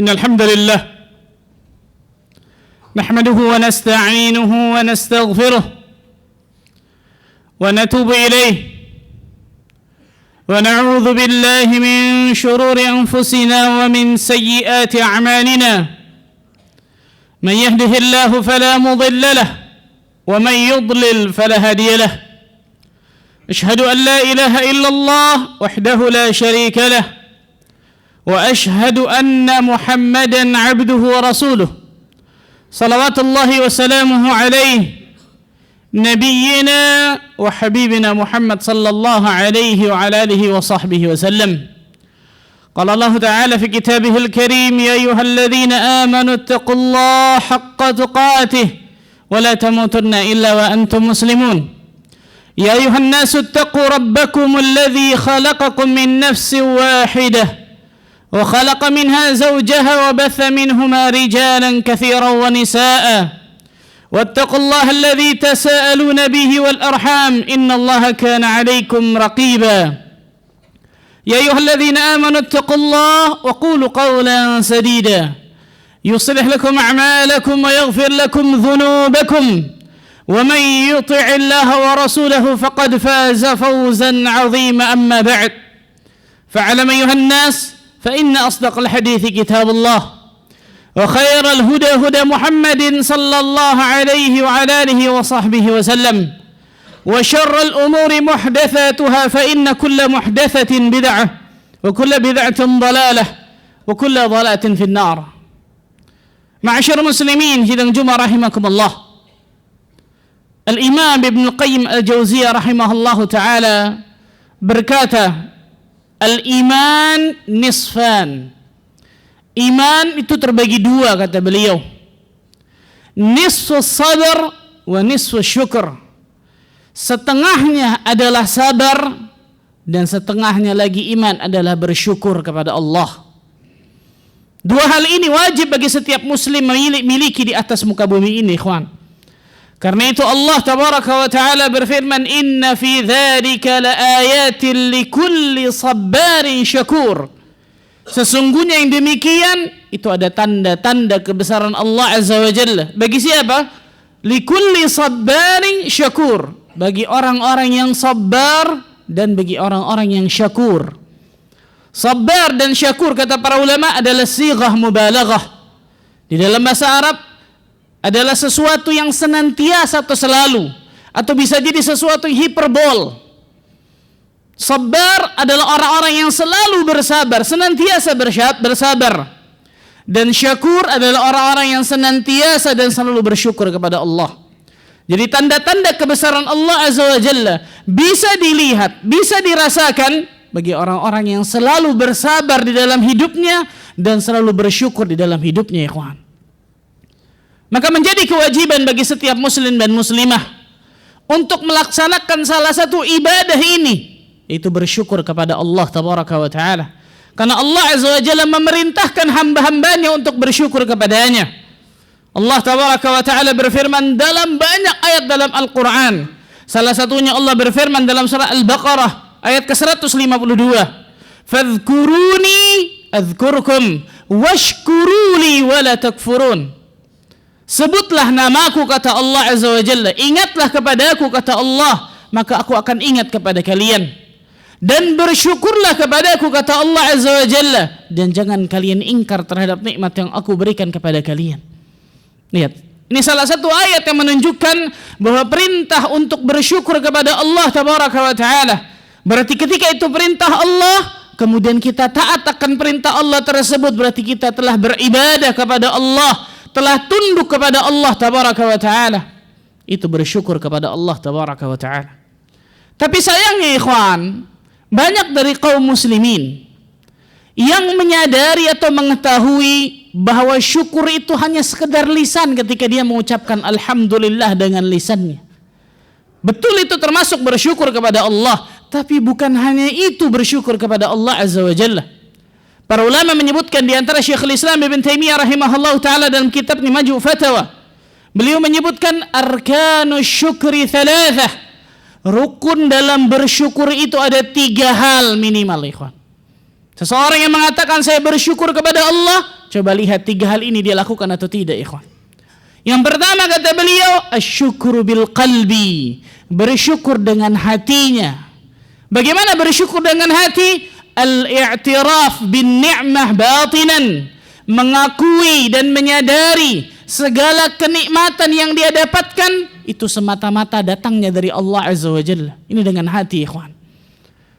إن الحمد لله نحمده ونستعينه ونستغفره ونتوب إليه ونعوذ بالله من شرور أنفسنا ومن سيئات أعمالنا من يهده الله فلا مضل له ومن يضلل فلا هادي له أشهد أن لا إله إلا الله وحده لا شريك له وأشهد أن محمدا عبده ورسوله صلوات الله وسلامه عليه نبينا وحبيبنا محمد صلى الله عليه وعلى آله وصحبه وسلم قال الله تعالى في كتابه الكريم يا أيها الذين آمنوا اتقوا الله حق تقاته ولا تموتن إلا وأنتم مسلمون يا أيها الناس اتقوا ربكم الذي خلقكم من نفس واحدة وخلق منها زوجها وبث منهما رجالا كثيرا ونساء واتقوا الله الذي تساءلون به والأرحام إن الله كان عليكم رقيبا يا أيها الذين آمنوا اتقوا الله وقولوا قولا سديدا يصلح لكم أعمالكم ويغفر لكم ذنوبكم ومن يطع الله ورسوله فقد فاز فوزا عظيما أما بعد فاعلم أيها الناس فإن أصدق الحديث كتاب الله وخير الهدى هدى محمد صلى الله عليه وعلى آله وصحبه وسلم وشر الأمور محدثاتها فإن كل محدثة بدعة وكل بدعة ضلالة وكل ضلالة في النار. معاشر المسلمين sidang Jumat rahimakumullah. Al-Imam Ibn Al-Qayyim Al-Jauziyah rahimahullahu taala berkata, Al-iman nisfan. Iman itu terbagi dua, kata beliau. Nisfu sabar wa nisfu syukur. Setengahnya adalah sabar dan setengahnya lagi iman adalah bersyukur kepada Allah. Dua hal ini wajib bagi setiap muslim memiliki di atas muka bumi ini, ikhwan. Karena itu Allah tabaraka wa ta'ala berfirman, inna fi dzalika laayatin likulli sabbarin syakur. Sesungguhnya yang demikian itu ada tanda-tanda kebesaran Allah azza wa jalla. Bagi siapa? Likulli sabbarin syakur. Bagi orang-orang yang sabar dan bagi orang-orang yang syakur. Sabar dan syakur kata para ulama adalah sighah mubalaghah. Di dalam bahasa Arab adalah sesuatu yang senantiasa atau selalu, atau bisa jadi sesuatu yang hiperbol. Sabar adalah orang-orang yang selalu bersabar, senantiasa bersabar. Dan syakur adalah orang-orang yang senantiasa dan selalu bersyukur kepada Allah. Jadi tanda-tanda kebesaran Allah azza wa jalla bisa dilihat, bisa dirasakan bagi orang-orang yang selalu bersabar di dalam hidupnya dan selalu bersyukur di dalam hidupnya, ikhwan. Maka menjadi kewajiban bagi setiap muslim dan muslimah untuk melaksanakan salah satu ibadah ini, yaitu bersyukur kepada Allah tabaraka wa ta'ala. Karena Allah azza wa jalla memerintahkan hamba-hambanya untuk bersyukur kepadanya. Allah tabaraka wa ta'ala berfirman dalam banyak ayat dalam Al-Quran. Salah satunya Allah berfirman dalam surah Al-Baqarah ayat ke-152. Fadhkuruni adhkurkum washkuruli wala takfurun. Sebutlah namaku, kata Allah azza wa jalla. Ingatlah kepadaku, kata Allah, maka aku akan ingat kepada kalian. Dan bersyukurlah kepadaku, kata Allah azza wa jalla, dan jangan kalian ingkar terhadap nikmat yang aku berikan kepada kalian. Lihat, ini salah satu ayat yang menunjukkan bahwa perintah untuk bersyukur kepada Allah tabaraka wa ta'ala. Berarti ketika itu perintah Allah, kemudian kita taat akan perintah Allah tersebut, berarti kita telah beribadah kepada Allah, telah tunduk kepada Allah tabaraka wa ta'ala. Itu bersyukur kepada Allah tabaraka wa ta'ala. Tapi sayangnya ikhwan, banyak dari kaum muslimin yang menyadari atau mengetahui bahwa syukur itu hanya sekedar lisan ketika dia mengucapkan alhamdulillah dengan lisannya. Betul, itu termasuk bersyukur kepada Allah, tapi bukan hanya itu bersyukur kepada Allah azza wa jalla. Para ulama menyebutkan di antara Syekhul Islam Ibn Taimiyah rahimahullah ta'ala dalam kitabnya Majmu' Fatawa, beliau menyebutkan arkanus syukri thalathah. Rukun dalam bersyukur itu ada 3 hal minimal, ikhwan. Seseorang yang mengatakan saya bersyukur kepada Allah, coba lihat 3 hal ini dia lakukan atau tidak, ikhwan. Yang pertama kata beliau, asyukru bil qalbi, bersyukur dengan hatinya. Bagaimana bersyukur dengan hati? Al-i'tiraf bin ni'mah batinan, mengakui dan menyadari segala kenikmatan yang dia dapatkan itu semata-mata datangnya dari Allah Azza wa Jalla. Ini dengan hati, ikhwan.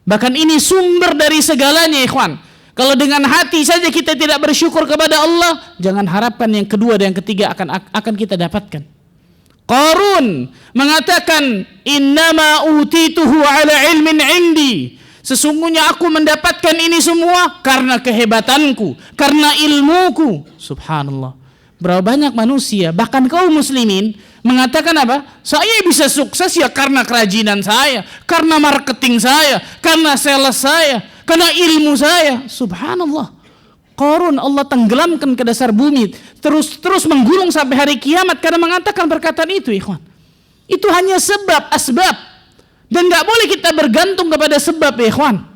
Bahkan ini sumber dari segalanya, ikhwan. Kalau dengan hati saja kita tidak bersyukur kepada Allah, jangan harapkan yang kedua dan yang ketiga akan kita dapatkan. Qarun mengatakan, innama utituhu ala ilmin indi. Sesungguhnya aku mendapatkan ini semua karena kehebatanku, karena ilmuku. Subhanallah. Berapa banyak manusia, bahkan kaum muslimin, mengatakan apa? Saya bisa sukses ya karena kerajinan saya, karena marketing saya, karena sales saya, karena ilmu saya. Subhanallah. Qarun Allah tenggelamkan ke dasar bumi, terus menggulung sampai hari kiamat karena mengatakan perkataan itu, ikhwan. Itu hanya sebab, asbab. Dan gak boleh kita bergantung kepada sebab, ikhwan.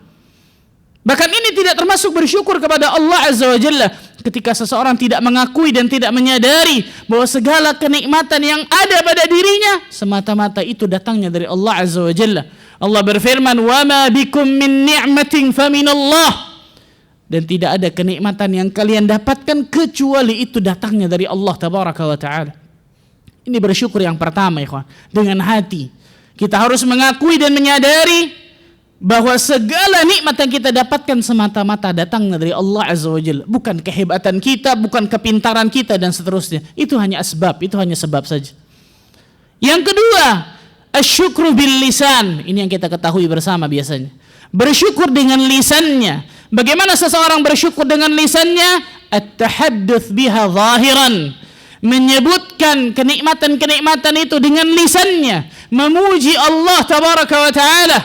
Bahkan ini tidak termasuk bersyukur kepada Allah Azza wa Jalla ketika seseorang tidak mengakui dan tidak menyadari bahwa segala kenikmatan yang ada pada dirinya semata-mata itu datangnya dari Allah Azza wa Jalla. Allah berfirman, "Wa ma bikum min ni'matin faminallah." Dan tidak ada kenikmatan yang kalian dapatkan kecuali itu datangnya dari Allah Tabaraka wa Ta'ala. Ini bersyukur yang pertama, ikhwan, dengan hati. Kita harus mengakui dan menyadari bahwa segala nikmat yang kita dapatkan semata-mata datangnya dari Allah Azza wa Jalla, bukan kehebatan kita, bukan kepintaran kita dan seterusnya. Itu hanya asbab, itu hanya sebab saja. Yang kedua, asyukru bil lisan. Ini yang kita ketahui bersama biasanya. Bersyukur dengan lisannya. Bagaimana seseorang bersyukur dengan lisannya? At-tahadduts biha zahiran. Menyebutkan kenikmatan-kenikmatan itu dengan lisannya, memuji Allah Tabaraka wa Ta'ala,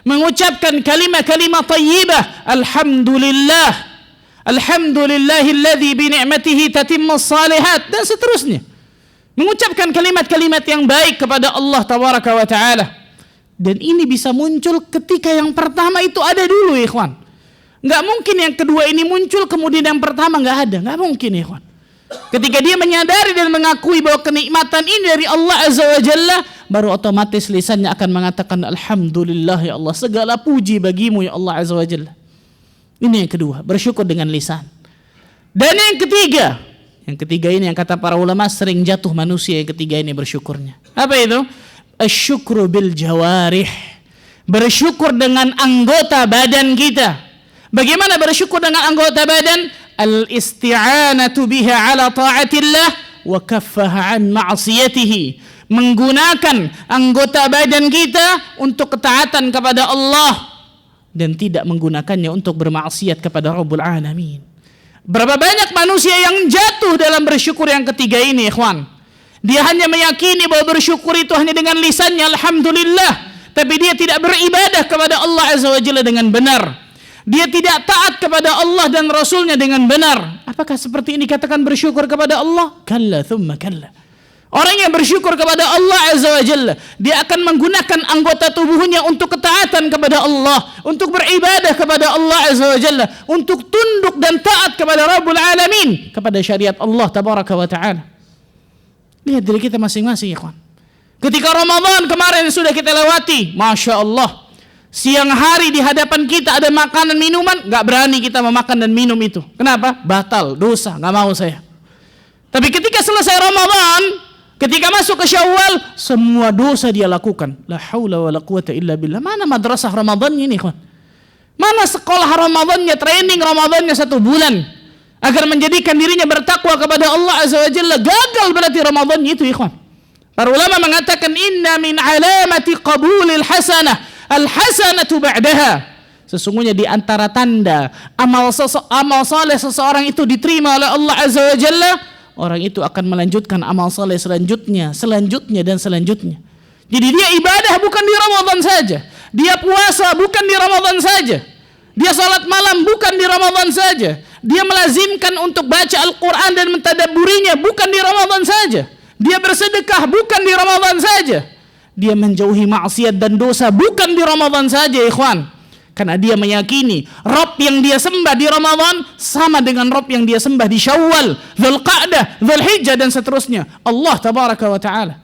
mengucapkan kalimat-kalimat thayyibah, alhamdulillah, alhamdulillahilladzi bi ni'matihi tatimmus shalihat, dan seterusnya. Mengucapkan kalimat-kalimat yang baik kepada Allah Tabaraka wa Ta'ala. Dan ini bisa muncul ketika yang pertama itu ada dulu, ikhwan. Enggak mungkin yang kedua ini muncul kemudian yang pertama enggak ada, enggak mungkin, ikhwan. Ketika dia menyadari dan mengakui bahwa kenikmatan ini dari Allah Azza wa Jalla, baru otomatis lisannya akan mengatakan alhamdulillah ya Allah, segala puji bagimu ya Allah Azza wa Jalla. Ini yang kedua, bersyukur dengan lisan. Dan yang ketiga ini yang kata para ulama sering jatuh manusia, yang ketiga ini bersyukurnya. Apa itu? Asyukru bil jawarih. Bersyukur dengan anggota badan kita. Bagaimana bersyukur dengan anggota badan? Al-isti'anatu biha ala ta'atillah wa kaffaha an ma'siyatihi. Menggunakan anggota badan kita untuk ketaatan kepada Allah dan tidak menggunakannya untuk bermaksiat kepada Rabbul Alamin. Berapa banyak manusia yang jatuh dalam bersyukur yang ketiga ini, ikhwan. Dia hanya meyakini bahwa bersyukur itu hanya dengan lisannya, alhamdulillah, tapi dia tidak beribadah kepada Allah Azza wa Jalla dengan benar. Dia tidak taat kepada Allah dan Rasulnya dengan benar. Apakah seperti ini dikatakan bersyukur kepada Allah? Kalla thumma kalla. Orang yang bersyukur kepada Allah Azza wa Jalla, dia akan menggunakan anggota tubuhnya untuk ketaatan kepada Allah, untuk beribadah kepada Allah Azza wa Jalla, untuk tunduk dan taat kepada Rabbul Alamin, kepada syariat Allah Tabaraka wa Ta'ala. Lihat diri kita masing-masing, ikhwan. Ketika Ramadan kemarin sudah kita lewati, Masya Allah, siang hari di hadapan kita ada makanan minuman, gak berani kita memakan dan minum itu. Kenapa? Batal, dosa, gak mau saya. Tapi ketika selesai Ramadan, ketika masuk ke Syawal, semua dosa dia lakukan. La haula wa la quwata illa billah. Mana madrasah Ramadannya ini, ikhwan? Mana sekolah Ramadannya, training Ramadannya 1 bulan agar menjadikan dirinya bertakwa kepada Allah Azza wa Jalla? Gagal berarti Ramadannya itu, ikhwan. Para ulama mengatakan inna min alamati qabulil hasanah al-hasanatu ba'daha. Sesungguhnya di antara tanda amal saleh seseorang itu diterima oleh Allah Azza wa Jalla, orang itu akan melanjutkan amal saleh selanjutnya. Jadi dia ibadah bukan di Ramadan saja, dia puasa bukan di Ramadan saja, dia salat malam bukan di Ramadan saja, dia melazimkan untuk baca Al-Quran dan mentadabburinya bukan di Ramadan saja, dia bersedekah bukan di Ramadan saja, dia menjauhi maksiat dan dosa bukan di Ramadan saja, ikhwan. Karena dia meyakini Rabb yang dia sembah di Ramadan sama dengan Rabb yang dia sembah di Syawal, Dzulqa'dah, Dzulhijjah dan seterusnya. Allah tabaraka wa ta'ala.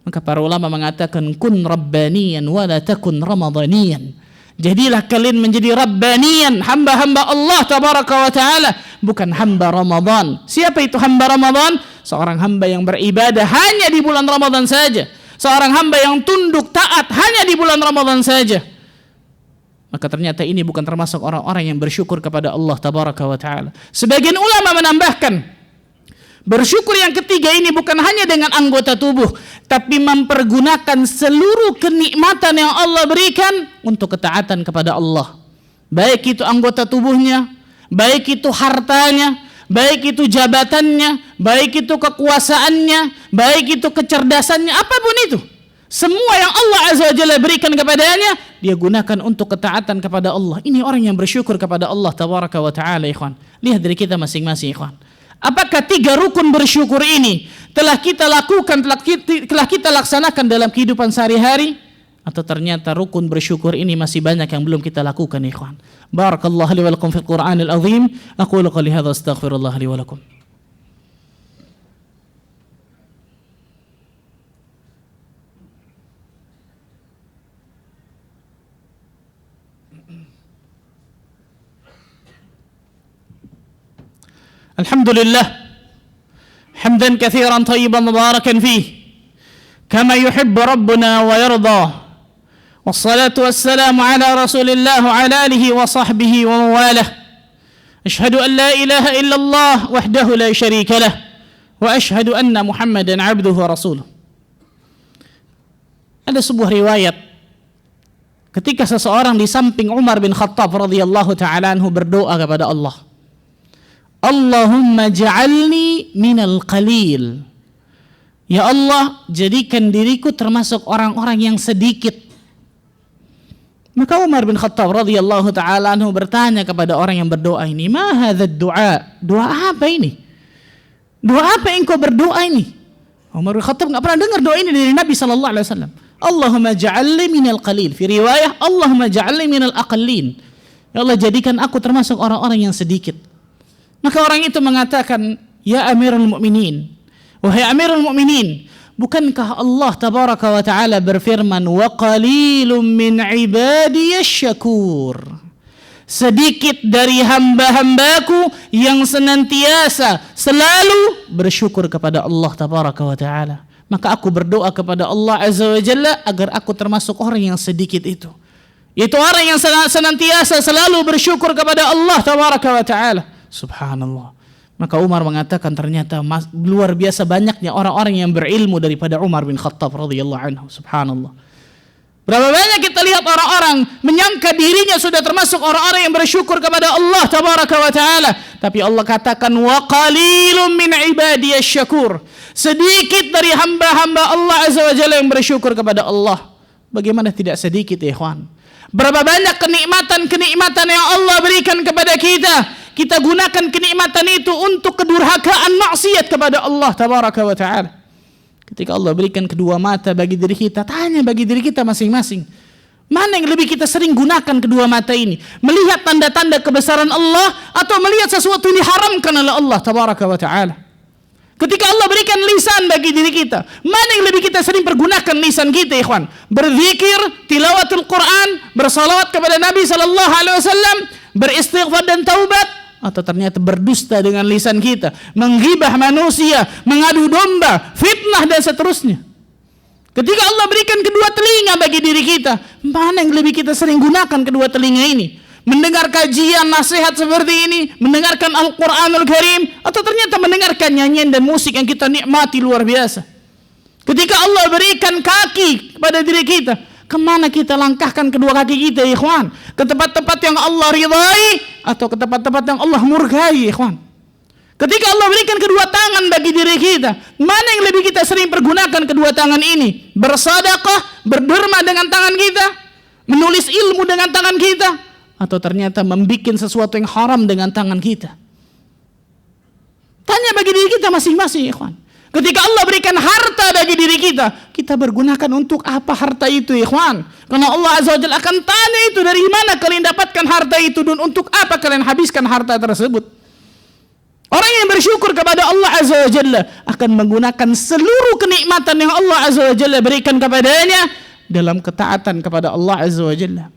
Maka para ulama mengatakan kun rabbaniyan wa la takun ramadaniyan. Jadilah kalian menjadi rabbaniyan, hamba-hamba Allah tabaraka wa ta'ala, bukan hamba Ramadan. Siapa itu hamba Ramadan? Seorang hamba yang beribadah hanya di bulan Ramadan saja. Seorang hamba yang tunduk taat hanya di bulan Ramadan saja. Maka ternyata ini bukan termasuk orang-orang yang bersyukur kepada Allah tabaraka wa ta'ala. Sebagian ulama menambahkan, bersyukur yang ketiga ini bukan hanya dengan anggota tubuh, tapi mempergunakan seluruh kenikmatan yang Allah berikan untuk ketaatan kepada Allah. Baik itu anggota tubuhnya, baik itu hartanya, baik itu jabatannya, baik itu kekuasaannya, baik itu kecerdasannya, apapun itu. Semua yang Allah Azza wa Jalla berikan kepadanya, dia gunakan untuk ketaatan kepada Allah. Ini orang yang bersyukur kepada Allah tabaraka wa ta'ala, ikhwan. Lihat dari kita masing-masing, ikhwan. Apakah 3 rukun bersyukur ini telah kita lakukan, telah kita laksanakan dalam kehidupan sehari-hari? Atau ternyata rukun bersyukur ini masih banyak yang belum kita lakukan, ikhwan. Barakallahu li wa lakum fil Qur'anil azim. Aqulu qali hadza astaghfirullah li wa lakum. الحمد لله حمدا كثيرا طيبا مباركا فيه كما يحب ربنا ويرضى والصلاة والسلام على رسول الله وعلى آله وصحبه ومواله أشهد أن لا إله إلا الله وحده لا شريك له وأشهد أن محمدا عبده ورسوله. Ada sebuah riwayat ketika seseorang di samping Umar bin Khattab radhiyallahu ta'ala anhu berdoa kepada Allah, Allahumma ja'alni minal qalil. Ya Allah, jadikan diriku termasuk orang-orang yang sedikit. Maka Umar bin Khattab radhiyallahu ta'ala anhu bertanya kepada orang yang berdoa ini, ma hadzal du'a? Doa apa ini? Doa apa yang kau berdoa ini? Umar bin Khattab enggak pernah dengar doa ini dari Nabi sallallahu alaihi wasallam. Allahumma ja'alni minal qalil. Fi riwayah, Allahumma ja'alni minal aqallin. Ya Allah, jadikan aku termasuk orang-orang yang sedikit. Maka orang itu mengatakan, ya Amirul Mu'minin, wahai Amirul Mu'minin, bukankah Allah tabaraka wa ta'ala berfirman, wa qalilum min ibadiyas syakur, sedikit dari hamba-hambaku yang senantiasa selalu bersyukur kepada Allah tabaraka wa ta'ala. Maka aku berdoa kepada Allah Azza wa Jalla agar aku termasuk orang yang sedikit itu, yaitu orang yang senantiasa selalu bersyukur kepada Allah tabaraka wa ta'ala. Subhanallah. Maka Umar mengatakan ternyata luar biasa banyaknya orang-orang yang berilmu daripada Umar bin Khattab radhiyallahu anhu. Subhanallah. Berapa banyak kita lihat orang-orang menyangka dirinya sudah termasuk orang-orang yang bersyukur kepada Allah tabaraka wa ta'ala, tapi Allah katakan wa qalilum min ibadiyas syakur, sedikit dari hamba-hamba Allah Azza wa Jalla yang bersyukur kepada Allah. Bagaimana tidak sedikit, ya ikhwan? Berapa banyak kenikmatan yang Allah berikan kepada kita, kita gunakan kenikmatan itu untuk kedurhakaan maksiat kepada Allah tabaraka wa ta'ala. Ketika Allah berikan kedua mata bagi diri kita, tanya bagi diri kita masing-masing, mana yang lebih kita sering gunakan kedua mata ini? Melihat tanda-tanda kebesaran Allah atau melihat sesuatu yang diharamkan oleh Allah tabaraka wa ta'ala? Ketika Allah berikan lisan bagi diri kita, mana yang lebih kita sering pergunakan lisan kita, ikhwan? Berzikir, tilawatul Quran, bersalawat kepada Nabi sallallahu alaihi wasallam, beristighfar dan taubat, atau ternyata berdusta dengan lisan kita, menggibah manusia, mengadu domba, fitnah dan seterusnya? Ketika Allah berikan kedua telinga bagi diri kita, mana yang lebih kita sering gunakan kedua telinga ini? Mendengar kajian nasihat seperti ini, mendengarkan Al-Quranul Karim, atau ternyata mendengarkan nyanyian dan musik yang kita nikmati luar biasa? Ketika Allah berikan kaki kepada diri kita, kemana kita langkahkan kedua kaki kita, ikhwan? Ke tempat-tempat yang Allah ridai atau ke tempat-tempat yang Allah murkai, ikhwan? Ketika Allah berikan kedua tangan bagi diri kita, mana yang lebih kita sering pergunakan kedua tangan ini? Bersedekah, berderma dengan tangan kita, menulis ilmu dengan tangan kita, atau ternyata membuat sesuatu yang haram dengan tangan kita? Tanya bagi diri kita masing-masing, ikhwan. Ketika Allah berikan harta bagi diri kita, kita bergunakan untuk apa harta itu, ikhwan? Karena Allah Azza wa Jalla akan tanya itu, dari mana kalian dapatkan harta itu dan untuk apa kalian habiskan harta tersebut. Orang yang bersyukur kepada Allah Azza wa Jalla akan menggunakan seluruh kenikmatan yang Allah Azza wa Jalla berikan kepadanya dalam ketaatan kepada Allah Azza wa Jalla.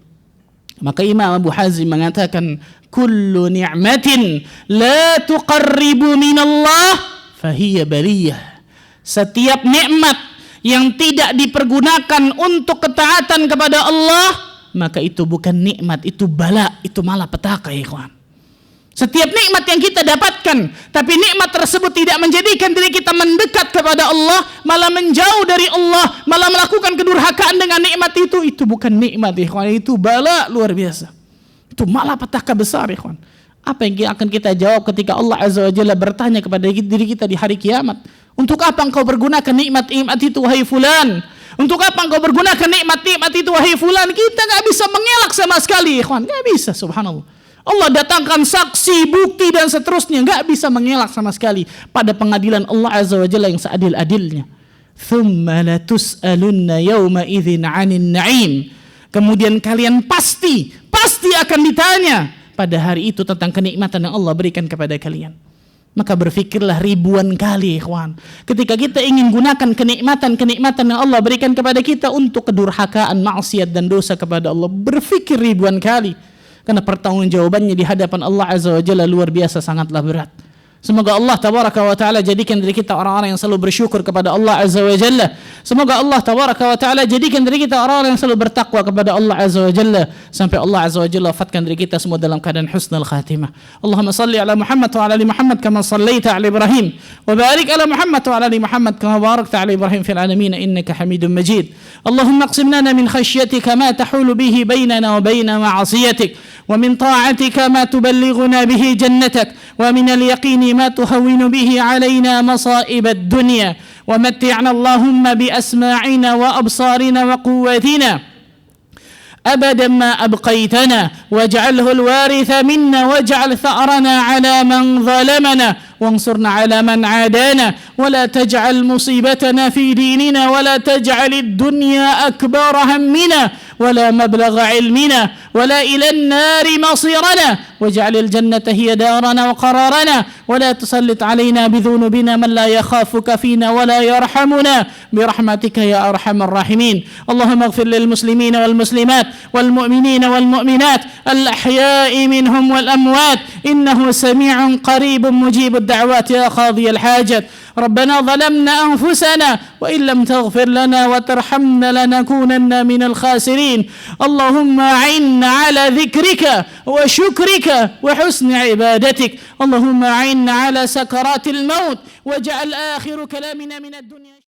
Maka Imam Abu Hazim mengatakan, kullu ni'matin la tuqarribu minallah fahiya baliyah. Setiap nikmat yang tidak dipergunakan untuk ketaatan kepada Allah, maka itu bukan nikmat, itu bala, itu malapetaka, ikhwan. Setiap nikmat yang kita dapatkan, tapi nikmat tersebut tidak menjadikan diri kita mendekat kepada Allah, malah menjauh dari Allah, malah melakukan kedurhakaan dengan nikmat itu bukan nikmat, ikhwan. Itu bala luar biasa. Itu malapetaka besar, ikhwan. Apa yang akan kita jawab ketika Allah Azza wa Jalla bertanya kepada diri kita di hari kiamat? Untuk apa engkau bergunakan nikmat-nikmat itu, wahai fulan? Untuk apa engkau bergunakan nikmat-nikmat itu, wahai fulan? Kita gak bisa mengelak sama sekali, ikhwan. Gak bisa, subhanallah. Allah datangkan saksi, bukti dan seterusnya, gak bisa mengelak sama sekali pada pengadilan Allah Azza wa Jalla yang seadil-adilnya. Thumma latus'alunna yawma idzin 'anil na'im. Kemudian kalian pasti akan ditanya pada hari itu tentang kenikmatan yang Allah berikan kepada kalian. Maka berfikirlah ribuan kali, ikhwan. Ketika kita ingin gunakan kenikmatan yang Allah berikan kepada kita untuk kedurhakaan, maksiat dan dosa kepada Allah, berfikir ribuan kali. Karena pertanggungjawabannya di hadapan Allah Azza wa Jalla luar biasa, sangatlah berat. Semoga Allah tabaraka wa ta'ala jadikan diri kita orang-orang yang selalu bersyukur kepada Allah Azza wa Jalla. Semoga Allah tabaraka wa ta'ala jadikan diri kita orang-orang yang selalu bertakwa kepada Allah Azza wa Jalla, sampai Allah Azza wa Jalla wafatkan diri kita semua dalam keadaan husnul khatimah. Allahumma salli ala Muhammad wa ala ali Muhammad kama sallaita ala Ibrahim, wa barik ala Muhammad wa ala ali Muhammad kama barakta ala Ibrahim fil alamin innaka Hamidum Majid. Allahumma aqsim lana min khashyatika ma tahulu bihi bainana wa baina ma'asiyatik, ومن طاعتك ما تبلغنا به جنتك, ومن اليقين ما تهون به علينا مصائب الدنيا, ومتعنا اللهم بأسماعنا وأبصارنا وقوتنا أبدا ما أبقيتنا, واجعله الوارث منا, واجعل ثأرنا على من ظلمنا, وانصرنا على من عادانا, ولا تجعل مصيبتنا في ديننا, ولا تجعل الدنيا أكبر همنا ولا مبلغ علمنا, ولا إلى النار مصيرنا, واجعل الجنة هي دارنا وقرارنا, ولا تسلط علينا بذنوبنا من لا يخافك فينا ولا يرحمنا برحمتك يا أرحم الراحمين. اللهم اغفر للمسلمين والمسلمات والمؤمنين والمؤمنات الأحياء منهم والأموات, إنه سميع قريب مجيب الدعوات يا قاضي الحاجات. ربنا ظلمنا أنفسنا وإن لم تغفر لنا وترحمنا لنكونن من الخاسرين. اللهم أعنا على ذكرك وشكرك وحسن عبادتك. اللهم أعنا على سكرات الموت, واجعل آخر كلامنا من الدنيا